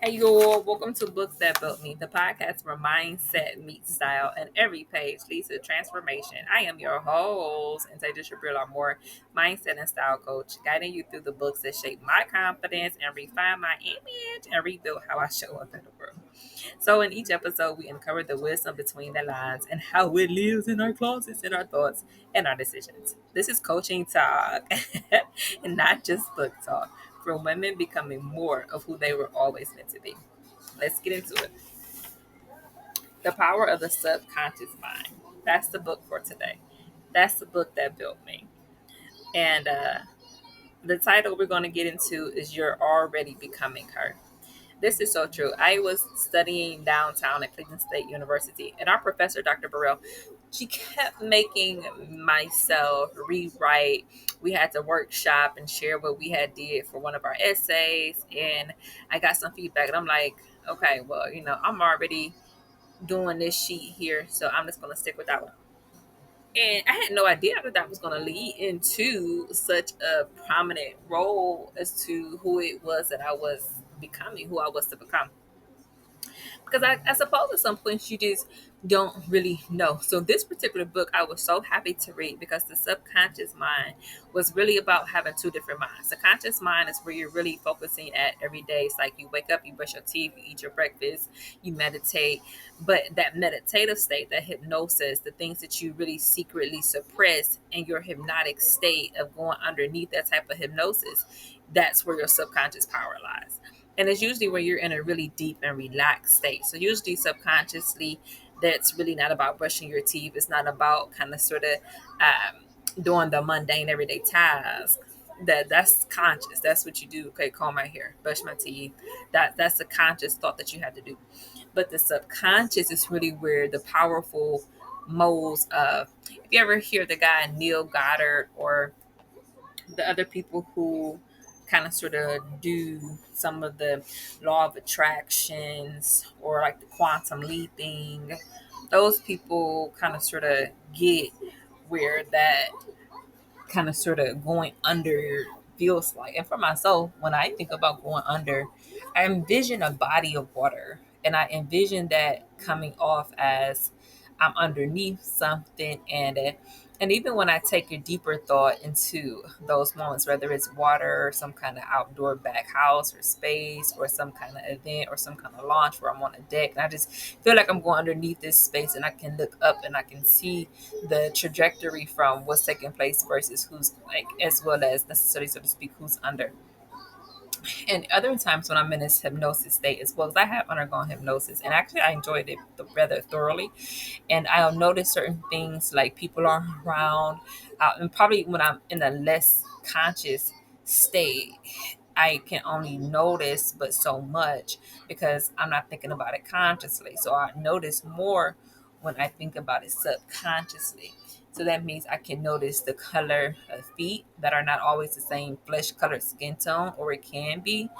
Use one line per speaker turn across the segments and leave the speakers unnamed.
Hey yo, welcome to Books That Built Me, the podcast where mindset meets style and every page leads to transformation. I am your host, and Taja Shabril Amore, mindset and style coach, guiding you through the books that shape my confidence and refine my image and rebuild how I show up in the world. So, in each episode, we uncover the wisdom between the lines and how it lives in our closets, in our thoughts, and our decisions. This is coaching talk and not just book talk from women becoming more of who they were always meant to be. Let's get into it. The Power of the Subconscious Mind. That's the book for today. That's the book that built me. And the title we're going to get into is You're Already Becoming Her. This is so true. I was studying downtown at Cleveland State University, and our professor, Dr. Burrell, she kept making myself rewrite. We had to workshop and share what we had did for one of our essays, and I got some feedback, and I'm like, okay, well, I'm already doing this sheet here, so I'm just going to stick with that one. And I had no idea that that was going to lead into such a prominent role as to who it was that I was becoming, who I was to become. Because I suppose at some points you just don't really know. So this particular book I was so happy to read because the subconscious mind was really about having two different minds. The conscious mind is where you're really focusing at every day. It's like you wake up, you brush your teeth, you eat your breakfast, you meditate. But that meditative state, that hypnosis, the things that you really secretly suppress in your hypnotic state of going underneath that type of hypnosis, that's where your subconscious power lies. And it's usually when you're in a really deep and relaxed state. So usually subconsciously, that's really not about brushing your teeth. It's not about kind of sort of doing the mundane everyday task. That's conscious. That's what you do. Okay, comb my hair, brush my teeth. That's a conscious thought that you have to do. But the subconscious is really where the powerful modes of. If you ever hear the guy Neil Goddard or the other people who kind of sort of do some of the law of attractions or like the quantum leaping, those people kind of sort of get where that kind of sort of going under feels like. And for myself, when I think about going under, I envision a body of water and I envision that coming off as I'm underneath something, and even when I take a deeper thought into those moments, whether it's water or some kind of outdoor back house or space or some kind of event or some kind of launch where I'm on a deck, and I just feel like I'm going underneath this space and I can look up and I can see the trajectory from what's taking place versus who's like, as well as necessarily, so to speak, who's under. And other times when I'm in this hypnosis state, as well as I have undergone hypnosis, and actually I enjoyed it rather thoroughly. And I'll notice certain things like people are around, and probably when I'm in a less conscious state, I can only notice but so much because I'm not thinking about it consciously. So I notice more when I think about it subconsciously. So that means I can notice the color of feet that are not always the same flesh colored skin tone, or it can be,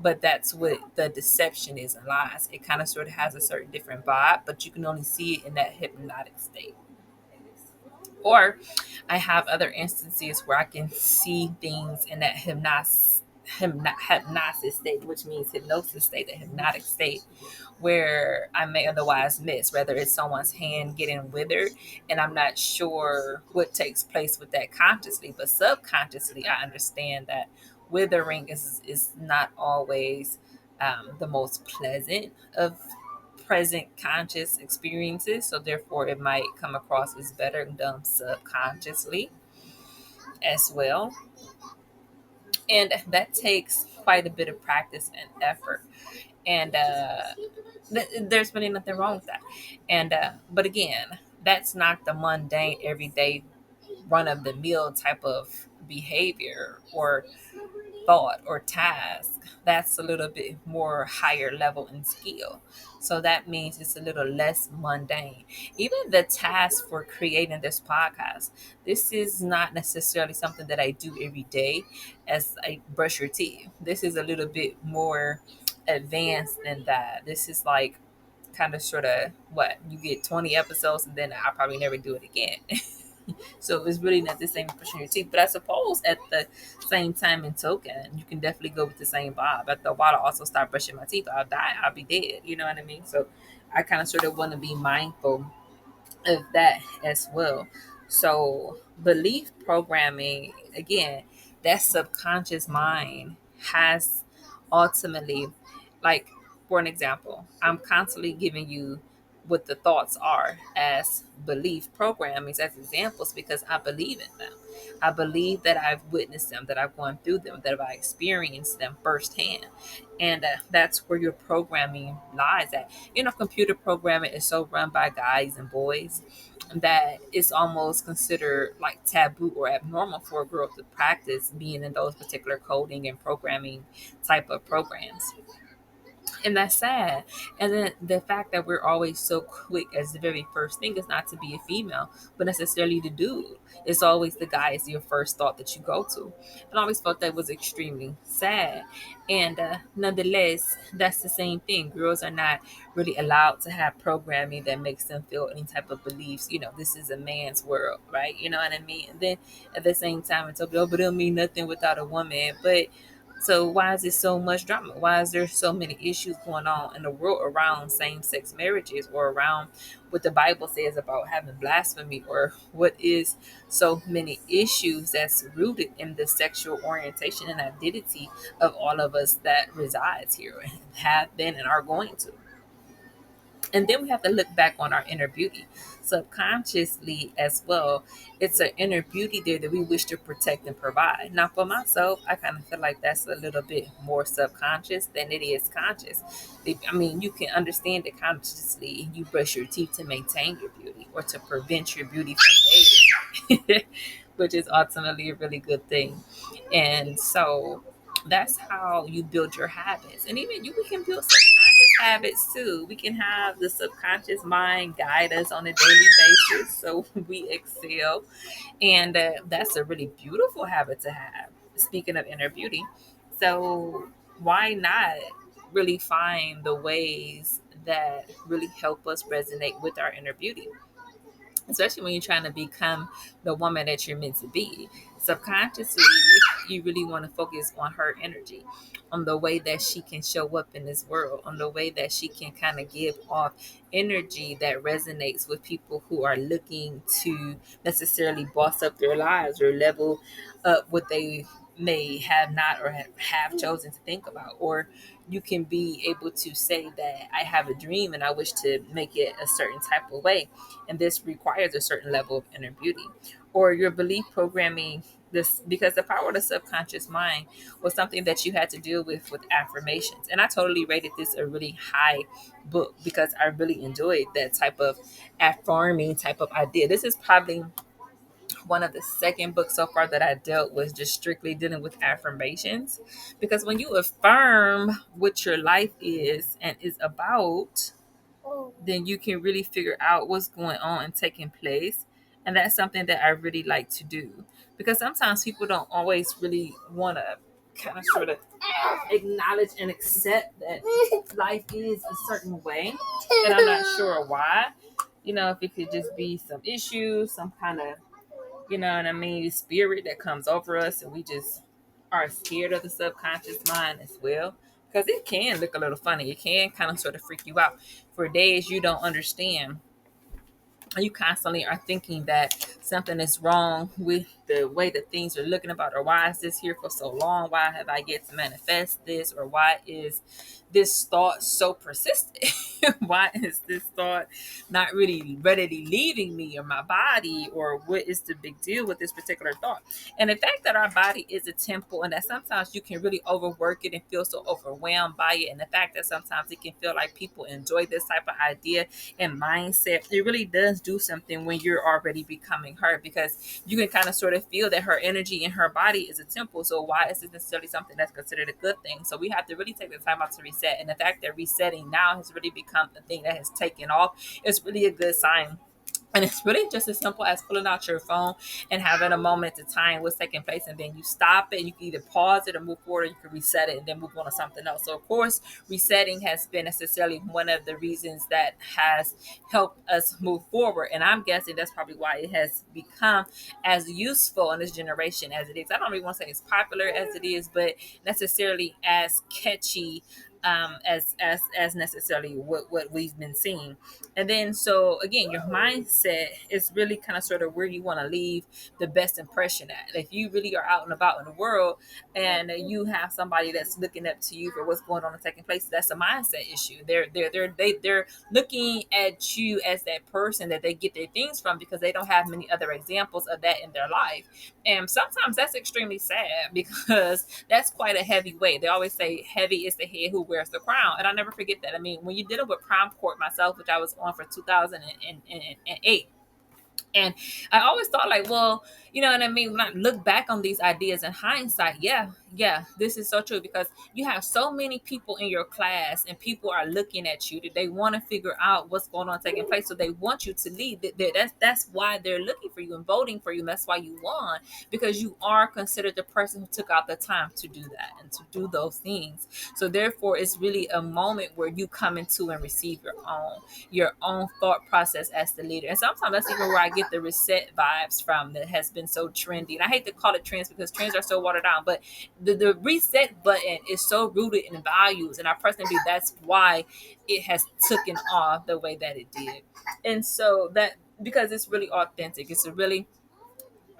but that's what the deception is and lies. It kind of sort of has a certain different vibe, but you can only see it in that hypnotic state. Or I have other instances where I can see things in that hypnosis state, which means hypnosis state, the hypnotic state, where I may otherwise miss, whether it's someone's hand getting withered, and I'm not sure what takes place with that consciously, but subconsciously, I understand that withering is not always the most pleasant of present conscious experiences, so therefore it might come across as better done subconsciously as well. And that takes quite a bit of practice and effort. And there's really nothing wrong with that. And but again, that's not the mundane, everyday, run of the mill type of behavior or thought or task. That's a little bit more higher level in skill. So that means it's a little less mundane. Even the task for creating this podcast, this is not necessarily something that I do every day as I brush your teeth. This is a little bit more advanced than that. This is like kind of sort of what you get 20 episodes and then I'll probably never do it again. So it's really not the same brushing your teeth. But I suppose at the same time and token, you can definitely go with the same vibe. After a while, I also start brushing my teeth. I'll die. I'll be dead. You know what I mean? So I kind of sort of want to be mindful of that as well. So, belief programming, again, that subconscious mind has ultimately, like, for an example, I'm constantly giving you what the thoughts are as belief programming as examples because I believe in them. I believe that I've witnessed them, that I've gone through them, that I've experienced them firsthand. And that's where your programming lies at. Computer programming is so run by guys and boys that it's almost considered like taboo or abnormal for a girl to practice being in those particular coding and programming type of programs. And that's sad. And then the fact that we're always so quick as the very first thing is not to be a female, but necessarily the dude. It's always the guy is your first thought that you go to. And I always thought that was extremely sad. And nonetheless, that's the same thing. Girls are not really allowed to have programming that makes them feel any type of beliefs. This is a man's world, right? You know what I mean? And then at the same time, it's okay, oh, but it'll mean nothing without a woman. But so why is there so much drama? Why is there so many issues going on in the world around same-sex marriages or around what the Bible says about having blasphemy or what is so many issues that's rooted in the sexual orientation and identity of all of us that resides here and have been and are going to? And then we have to look back on our inner beauty subconsciously as well. It's an inner beauty there that we wish to protect and provide. Now, for myself, I kind of feel like that's a little bit more subconscious than it is conscious. I mean, you can understand it consciously. You brush your teeth to maintain your beauty or to prevent your beauty from fading, which is ultimately a really good thing. And so that's how you build your habits. And even we can build subconscious habits too. We can have the subconscious mind guide us on a daily basis so we excel. And that's a really beautiful habit to have. Speaking of inner beauty. So why not really find the ways that really help us resonate with our inner beauty? Especially when you're trying to become the woman that you're meant to be. Subconsciously, you really want to focus on her energy, on the way that she can show up in this world, on the way that she can kind of give off energy that resonates with people who are looking to necessarily boss up their lives or level up what they may have not or have chosen to think about. Or you can be able to say that I have a dream and I wish to make it a certain type of way, and this requires a certain level of inner beauty. Or your belief programming, this because the power of the subconscious mind was something that you had to deal with affirmations. And I totally rated this a really high book because I really enjoyed that type of affirming type of idea. This is probably one of the second books so far that I dealt with just strictly dealing with affirmations. Because when you affirm what your life is and is about, then you can really figure out what's going on and taking place. And that's something that I really like to do. Because sometimes people don't always really want to kind of sort of acknowledge and accept that life is a certain way. And I'm not sure why. If it could just be some issues, some kind of, what I mean, spirit that comes over us and we just are scared of the subconscious mind as well. Because it can look a little funny. It can kind of sort of freak you out. For days you don't understand, you constantly are thinking that something is wrong with the way that things are looking about, or why is this here for so long? Why have I yet to manifest this? Or why is this thought so persistent? Why is this thought not really readily leaving me or my body? Or what is the big deal with this particular thought? And the fact that our body is a temple and that sometimes you can really overwork it and feel so overwhelmed by it, and the fact that sometimes it can feel like people enjoy this type of idea and mindset, it really does do something when you're already becoming her, because you can kind of sort of feel that her energy in her body is a temple. So why is this necessarily something that's considered a good thing? So we have to really take the time out to reset. And the fact that resetting now has really become the thing that has taken off is really a good sign And it's really just as simple as pulling out your phone and having a moment to time what's taking place, and then you stop it. You can either pause it or move forward, or you can reset it and then move on to something else. So, of course, resetting has been necessarily one of the reasons that has helped us move forward. And I'm guessing that's probably why it has become as useful in this generation as it is. I don't really want to say as popular as it is, but necessarily as catchy as necessarily what we've been seeing. And then, so again, your mindset is really kind of sort of where you want to leave the best impression at. If you really are out and about in the world and you have somebody that's looking up to you for what's going on and taking place, that's a mindset issue. They're looking at you as that person that they get their things from, because they don't have many other examples of that in their life. And sometimes that's extremely sad, because that's quite a heavy weight. They always say heavy is the head who wears the crown. And I never forget that. I mean, when you're dealing with Prime Court myself, which I was on for 2008, and I always thought, like, well, you know what I mean? When I look back on these ideas in hindsight, yeah, this is so true, because you have so many people in your class and people are looking at you that they want to figure out what's going on taking place. So they want you to lead. That's why they're looking for you and voting for you. And that's why you won, because you are considered the person who took out the time to do that and to do those things. So therefore, it's really a moment where you come into and receive your own thought process as the leader. And sometimes that's even where I get the reset vibes from, that has been so trendy. And I hate to call it trends, because trends are so watered down, but the reset button is so rooted in values. And I personally believe that's why it has taken off the way that it did. And so that, because it's really authentic, it's a really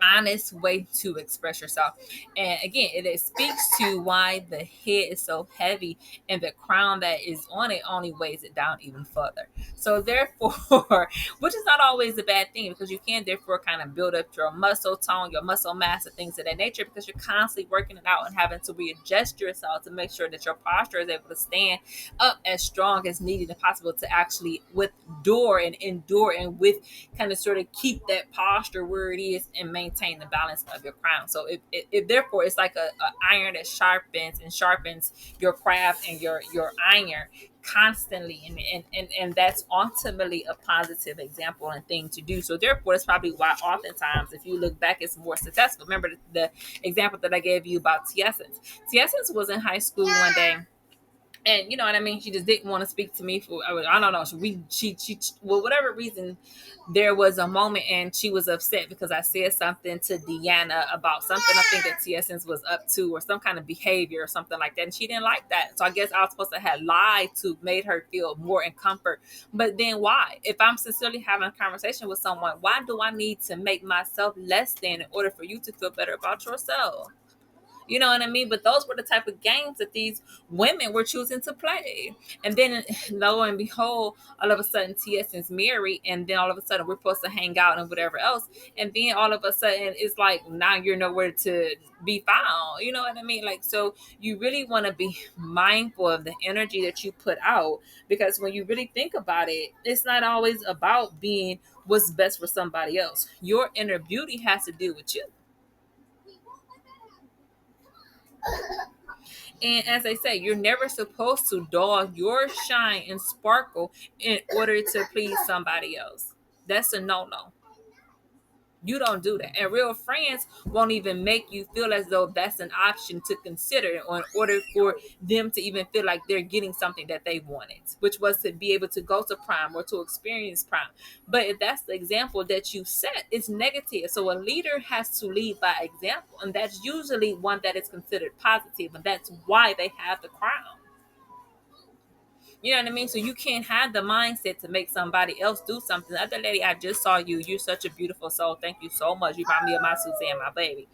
honest way to express yourself. And again, it speaks to why the head is so heavy, and the crown that is on it only weighs it down even further. So therefore, which is not always a bad thing, because you can therefore kind of build up your muscle tone, your muscle mass, and things of that nature, because you're constantly working it out and having to readjust yourself to make sure that your posture is able to stand up as strong as needed and possible, to actually withdraw and endure, and with kind of sort of keep that posture where it is and maintain the balance of your crown. So it therefore, it's like a iron that sharpens your craft and your iron constantly, and that's ultimately a positive example and thing to do. So therefore, it's probably why oftentimes, if you look back, it's more successful. Remember the example that I gave you about T Essence. T Essence was in high school one day, and you know what I mean. She just didn't want to speak to me for, I don't know. She well, whatever reason, there was a moment, and she was upset because I said something to Deanna about something I think that T Essence was up to, or some kind of behavior or something like that, and she didn't like that. So I guess I was supposed to have lied to made her feel more in comfort. But then why? If I'm sincerely having a conversation with someone, why do I need to make myself less than in order for you to feel better about yourself? You know what I mean? But those were the type of games that these women were choosing to play. And then, lo and behold, all of a sudden, TS is married. And then all of a sudden, we're supposed to hang out and whatever else. And then all of a sudden, it's like, now you're nowhere to be found. You know what I mean? Like, so you really want to be mindful of the energy that you put out. Because when you really think about it, it's not always about being what's best for somebody else. Your inner beauty has to do with you. And as I say, you're never supposed to dull your shine and sparkle in order to please somebody else. That's a no-no. You don't do that. And real friends won't even make you feel as though that's an option to consider in order for them to even feel like they're getting something that they wanted, which was to be able to go to Prime or to experience Prime. But if that's the example that you set, it's negative. So a leader has to lead by example. And that's usually one that is considered positive. And that's why they have the crown. You know what I mean? So you can't have the mindset to make somebody else do something. The other lady, I just saw you. You're such a beautiful soul. Thank you so much. You brought me up my Suzanne, my baby.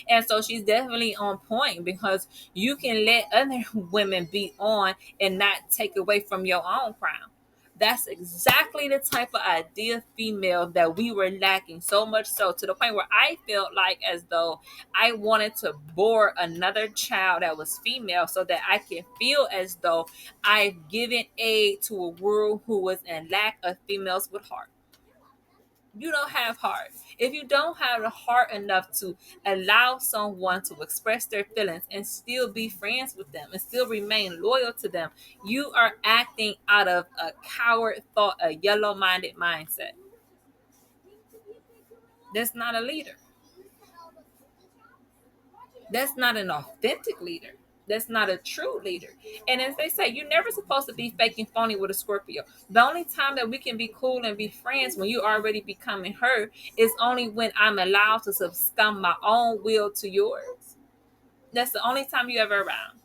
And so she's definitely on point, because you can let other women be on and not take away from your own crown. That's exactly the type of ideal female that we were lacking, so much so to the point where I felt like as though I wanted to bore another child that was female, so that I can feel as though I've given aid to a world who was in lack of females with heart. You don't have heart. If you don't have the heart enough to allow someone to express their feelings and still be friends with them and still remain loyal to them, you are acting out of a coward thought, a yellow minded mindset. That's not a leader. That's not an authentic leader. That's not a true leader. And as they say, you're never supposed to be faking phony with a Scorpio. The only time that we can be cool and be friends when you already becoming her is only when I'm allowed to succumb my own will to yours. That's the only time you ever around.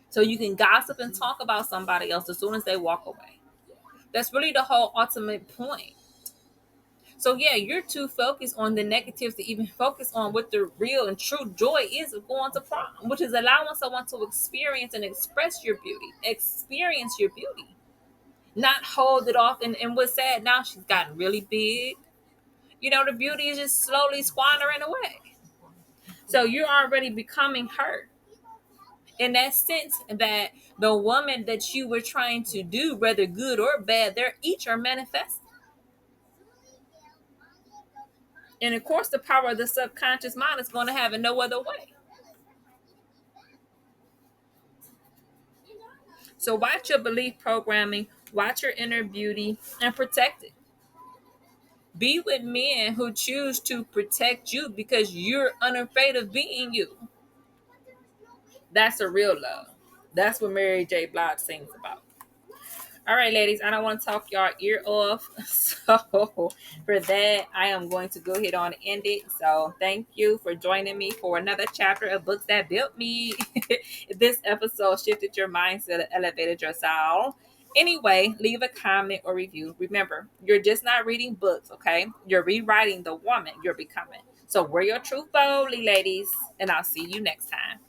So you can gossip and talk about somebody else as soon as they walk away. That's really the whole ultimate point. So yeah, you're too focused on the negatives to even focus on what the real and true joy is of going to prom, which is allowing someone to experience and express your beauty, experience your beauty, not hold it off. And what's sad now, she's gotten really big. The beauty is just slowly squandering away. So you're already becoming her. In that sense, that the woman that you were trying to do, whether good or bad, they're each are manifesting. And of course, the power of the subconscious mind is going to have it no other way. So watch your belief programming, watch your inner beauty, and protect it. Be with men who choose to protect you because you're unafraid of being you. That's a real love. That's what Mary J. Blige sings about. All right, ladies, I don't want to talk y'all ear off. So for that, I am going to go ahead on and end it. So thank you for joining me for another chapter of Books That Built Me. This episode shifted your mindset and elevated your soul. Anyway, leave a comment or review. Remember, you're just not reading books, okay? You're rewriting the woman you're becoming. So wear your truth boldly, ladies, and I'll see you next time.